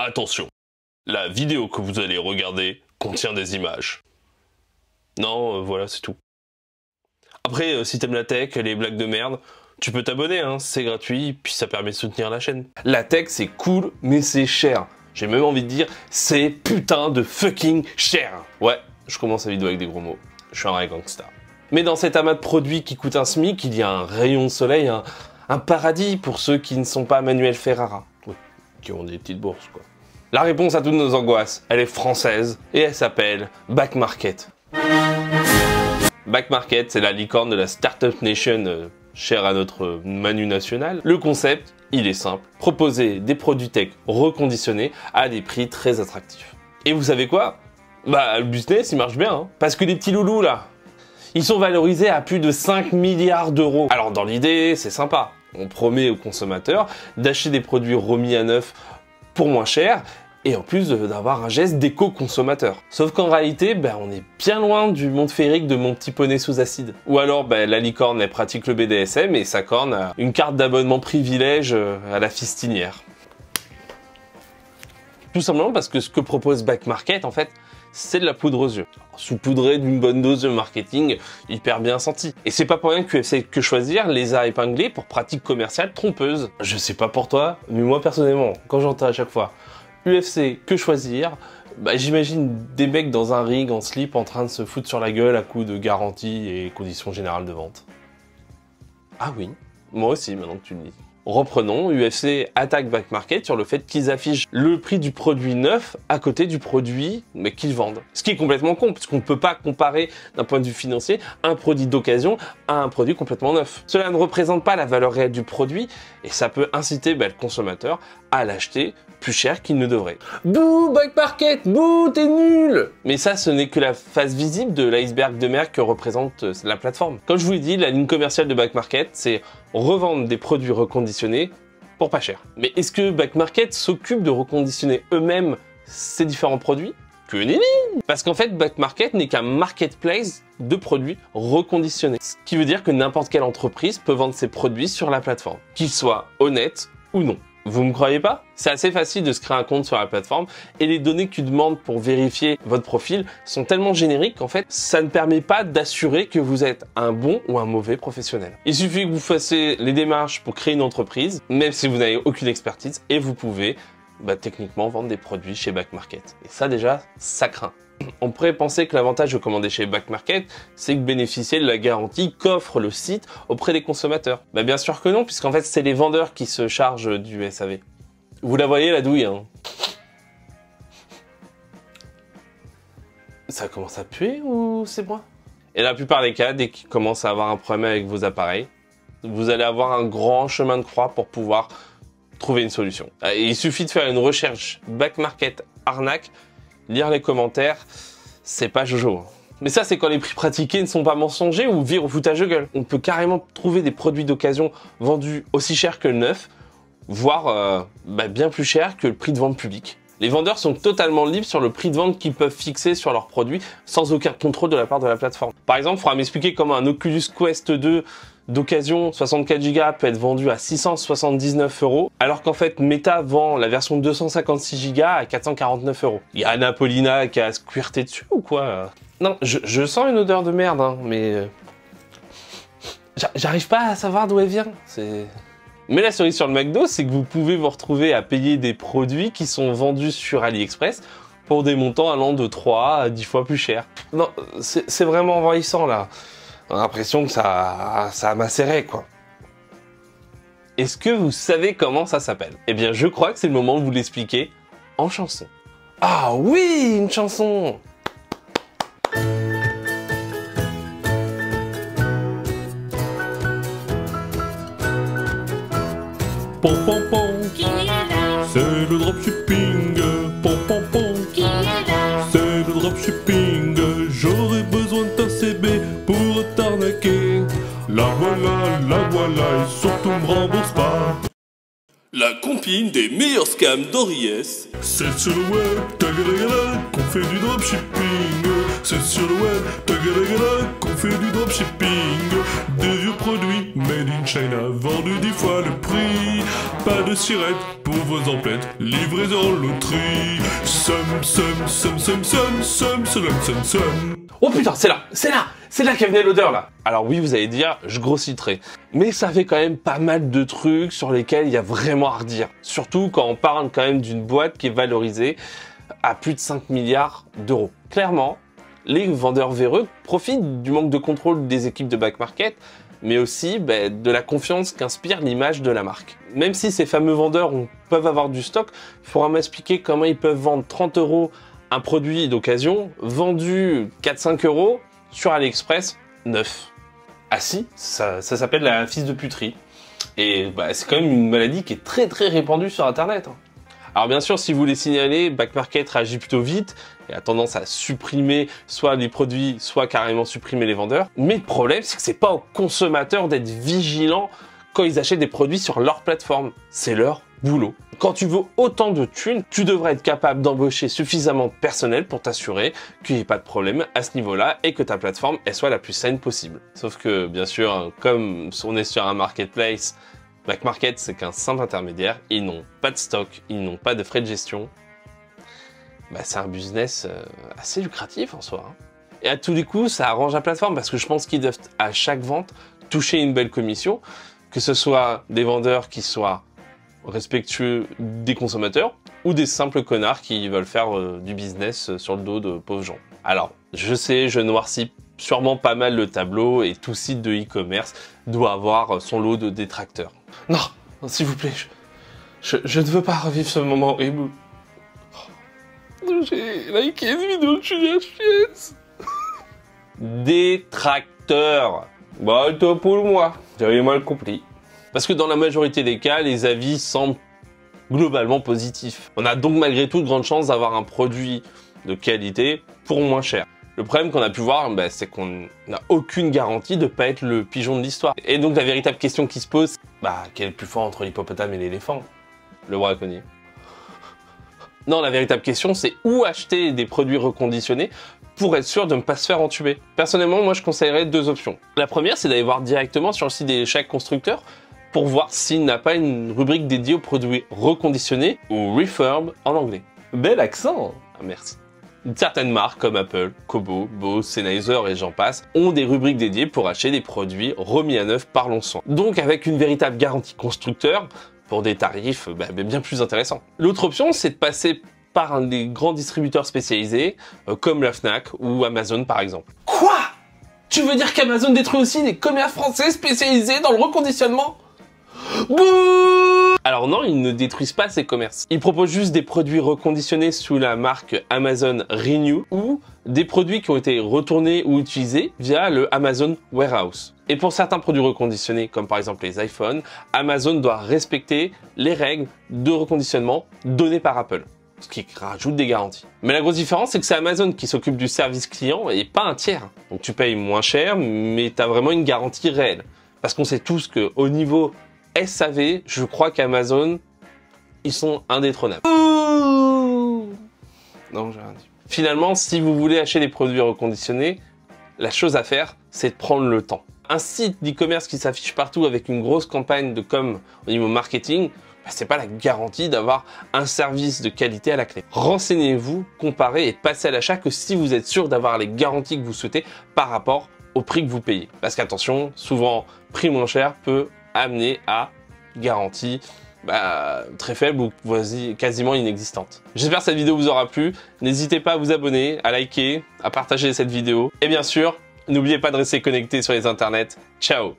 Attention, la vidéo que vous allez regarder contient des images. Non, voilà, c'est tout. Après, si t'aimes la tech, les blagues de merde, tu peux t'abonner, hein, c'est gratuit, puis ça permet de soutenir la chaîne. La tech, c'est cool, mais c'est cher. J'ai même envie de dire, c'est putain de fucking cher. Ouais, je commence la vidéo avec des gros mots. Je suis un vrai gangsta. Mais dans cet amas de produits qui coûtent un SMIC, il y a un rayon de soleil, un paradis pour ceux qui ne sont pas Manuel Ferrara. Oui, qui ont des petites bourses, quoi. La réponse à toutes nos angoisses, elle est française, et elle s'appelle Back Market. Back Market, c'est la licorne de la Startup Nation, chère à notre Manu national. Le concept, il est simple. Proposer des produits tech reconditionnés à des prix très attractifs. Et vous savez quoi? Bah, le business, il marche bien, hein. Parce que les petits loulous, là, ils sont valorisés à plus de 5 milliards d'euros. Alors, dans l'idée, c'est sympa. On promet aux consommateurs d'acheter des produits remis à neuf pour moins cher, et en plus d'avoir un geste d'éco-consommateur. Sauf qu'en réalité, on est bien loin du monde féerique de Mon Petit Poney sous acide. Ou alors, la licorne, elle pratique le BDSM et sa corne a une carte d'abonnement privilège à la fistinière. Tout simplement parce que ce que propose Back Market, en fait, c'est de la poudre aux yeux. Saupoudrée d'une bonne dose de marketing hyper bien sentie. Et c'est pas pour rien que UFC Que Choisir les a épinglés pour pratiques commerciales trompeuses. Je sais pas pour toi, mais moi personnellement, quand j'entends à chaque fois UFC Que Choisir, j'imagine des mecs dans un ring en slip en train de se foutre sur la gueule à coups de garantie et conditions générales de vente. Ah oui, moi aussi maintenant que tu le dis. Reprenons, UFC attaque Back Market sur le fait qu'ils affichent le prix du produit neuf à côté du produit qu'ils vendent. Ce qui est complètement con, puisqu'on ne peut pas comparer d'un point de vue financier un produit d'occasion à un produit complètement neuf. Cela ne représente pas la valeur réelle du produit et ça peut inciter le consommateur à l'acheter plus cher qu'il ne devrait. Bouh, Back Market, bouh, t'es nul! Mais ça, ce n'est que la face visible de l'iceberg de mer que représente la plateforme. Comme je vous l'ai dit, la ligne commerciale de Back Market, c'est revendre des produits reconditionnés pour pas cher. Mais est-ce que Back Market s'occupe de reconditionner eux-mêmes ces différents produits? Que nenni! Parce qu'en fait, Back Market n'est qu'un marketplace de produits reconditionnés. Ce qui veut dire que n'importe quelle entreprise peut vendre ses produits sur la plateforme, qu'ils soient honnêtes ou non. Vous me croyez pas? C'est assez facile de se créer un compte sur la plateforme et les données qu'ils demandent pour vérifier votre profil sont tellement génériques qu'en fait, ça ne permet pas d'assurer que vous êtes un bon ou un mauvais professionnel. Il suffit que vous fassiez les démarches pour créer une entreprise, même si vous n'avez aucune expertise, et vous pouvez techniquement vendre des produits chez Back Market. Et ça déjà, ça craint. On pourrait penser que l'avantage de commander chez Back Market, c'est que bénéficier de la garantie qu'offre le site auprès des consommateurs. Bien sûr que non, puisqu'en fait, c'est les vendeurs qui se chargent du SAV. Vous la voyez, la douille, hein? Ça commence à puer ou c'est moi? Et la plupart des cas, dès qu'ils commencent à avoir un problème avec vos appareils, vous allez avoir un grand chemin de croix pour pouvoir trouver une solution. Il suffit de faire une recherche Back Market arnaque, lire les commentaires, c'est pas jojo. Mais ça, c'est quand les prix pratiqués ne sont pas mensongers ou virent au foutage de gueule. On peut carrément trouver des produits d'occasion vendus aussi cher que le neuf, voire bien plus cher que le prix de vente public. Les vendeurs sont totalement libres sur le prix de vente qu'ils peuvent fixer sur leurs produits sans aucun contrôle de la part de la plateforme. Par exemple, il faudra m'expliquer comment un Oculus Quest 2 d'occasion 64 Go peut être vendu à 679 €, alors qu'en fait Meta vend la version 256 Go à 449 €. Il y a Anna Paulina qui a squirté dessus ou quoi? Non, je sens une odeur de merde, hein, mais j'arrive pas à savoir d'où elle vient. Mais la cerise sur le McDo, c'est que vous pouvez vous retrouver à payer des produits qui sont vendus sur AliExpress pour des montants allant de 3 à 10 fois plus cher. Non, c'est vraiment envahissant là. On a l'impression que ça a macéré, quoi. Est-ce que vous savez comment ça s'appelle? Eh bien, je crois que c'est le moment de vous l'expliquer en chanson. Ah oui, une chanson! Pom pom pom, c'est le dropshipping. Pom pom pom, c'est le dropshipping. J'aurais besoin de ta CB pour t'arnaquer. La voilà, et surtout me rembourse pas. La compile des meilleurs scams d'Oriès. C'est sur le web, t'as qu'on fait du dropshipping. c'est sur le web, tagadagada, qu'on fait du dropshipping. Des vieux produits made in China, vendus 10 fois le prix. Pas de sirette pour vos emplettes, livraison loterie. Somme. Oh putain, c'est là qu'est venue l'odeur là. Alors oui, vous allez dire, je grossis le trait. Mais ça fait quand même pas mal de trucs sur lesquels il y a vraiment à redire. Surtout quand on parle quand même d'une boîte qui est valorisée à plus de 5 milliards d'euros. Clairement, les vendeurs véreux profitent du manque de contrôle des équipes de back market, mais aussi de la confiance qu'inspire l'image de la marque. Même si ces fameux vendeurs peuvent avoir du stock, il faudra m'expliquer comment ils peuvent vendre 30 € un produit d'occasion vendu 4-5 € sur AliExpress neuf. Ah si, ça s'appelle la fils de puterie. Et c'est quand même une maladie qui est très répandue sur internet. Alors bien sûr, si vous les signalez, Back Market réagit plutôt vite et a tendance à supprimer soit les produits, soit carrément supprimer les vendeurs. Mais le problème, c'est que c'est pas aux consommateurs d'être vigilants quand ils achètent des produits sur leur plateforme. C'est leur boulot. Quand tu veux autant de thunes, tu devrais être capable d'embaucher suffisamment de personnel pour t'assurer qu'il n'y ait pas de problème à ce niveau-là et que ta plateforme elle soit la plus saine possible. Sauf que, bien sûr, comme on est sur un marketplace, Back Market, c'est qu'un simple intermédiaire, ils n'ont pas de stock, ils n'ont pas de frais de gestion. C'est un business assez lucratif en soi. Et à tous les coups, ça arrange la plateforme parce que je pense qu'ils doivent à chaque vente toucher une belle commission, que ce soit des vendeurs qui soient respectueux des consommateurs ou des simples connards qui veulent faire du business sur le dos de pauvres gens. Alors, je sais, je noircis sûrement pas mal le tableau et tout site de e-commerce doit avoir son lot de détracteurs. Non, s'il vous plaît, je ne veux pas revivre ce moment horrible. J'ai liké une vidéo de Julien Chies. Détracteurs. Toi pour moi, j'avais mal compris. Parce que dans la majorité des cas, les avis semblent globalement positifs. On a donc malgré tout de grandes chances d'avoir un produit de qualité pour moins cher. Le problème qu'on a pu voir, c'est qu'on n'a aucune garantie de ne pas être le pigeon de l'histoire. Et donc la véritable question qui se pose, quel est le plus fort entre l'hippopotame et l'éléphant? Le braconnier. Non, la véritable question, c'est où acheter des produits reconditionnés pour être sûr de ne pas se faire entuber. Personnellement, moi, je conseillerais deux options. La première, c'est d'aller voir directement sur le site de chaque constructeur pour voir s'il n'a pas une rubrique dédiée aux produits reconditionnés ou refurb en anglais. Bel accent! Merci. Certaines marques comme Apple, Kobo, Bose, Sennheiser et j'en passe ont des rubriques dédiées pour acheter des produits remis à neuf par Longchamp. Donc avec une véritable garantie constructeur pour des tarifs bien plus intéressants. L'autre option, c'est de passer par un des grands distributeurs spécialisés comme la Fnac ou Amazon par exemple. Quoi? Tu veux dire qu'Amazon détruit aussi des commerces français spécialisés dans le reconditionnement? Bouh! Alors non, ils ne détruisent pas ces commerces. Ils proposent juste des produits reconditionnés sous la marque Amazon Renew ou des produits qui ont été retournés ou utilisés via le Amazon Warehouse. Et pour certains produits reconditionnés, comme par exemple les iPhones, Amazon doit respecter les règles de reconditionnement données par Apple, ce qui rajoute des garanties. Mais la grosse différence, c'est que c'est Amazon qui s'occupe du service client et pas un tiers. Donc tu payes moins cher, mais tu as vraiment une garantie réelle. Parce qu'on sait tous qu'au niveau SAV, je crois qu'Amazon, ils sont indétrônables. Non, j'ai rien dit. Finalement, si vous voulez acheter des produits reconditionnés, la chose à faire, c'est de prendre le temps. Un site d'e-commerce qui s'affiche partout avec une grosse campagne de com au niveau marketing, c'est pas la garantie d'avoir un service de qualité à la clé. Renseignez-vous, comparez et passez à l'achat que si vous êtes sûr d'avoir les garanties que vous souhaitez par rapport au prix que vous payez. Parce qu'attention, souvent, prix moins cher peut amener à garantie très faible ou quasiment inexistante. J'espère que cette vidéo vous aura plu. N'hésitez pas à vous abonner, à liker, à partager cette vidéo. Et bien sûr, n'oubliez pas de rester connecté sur les internets. Ciao!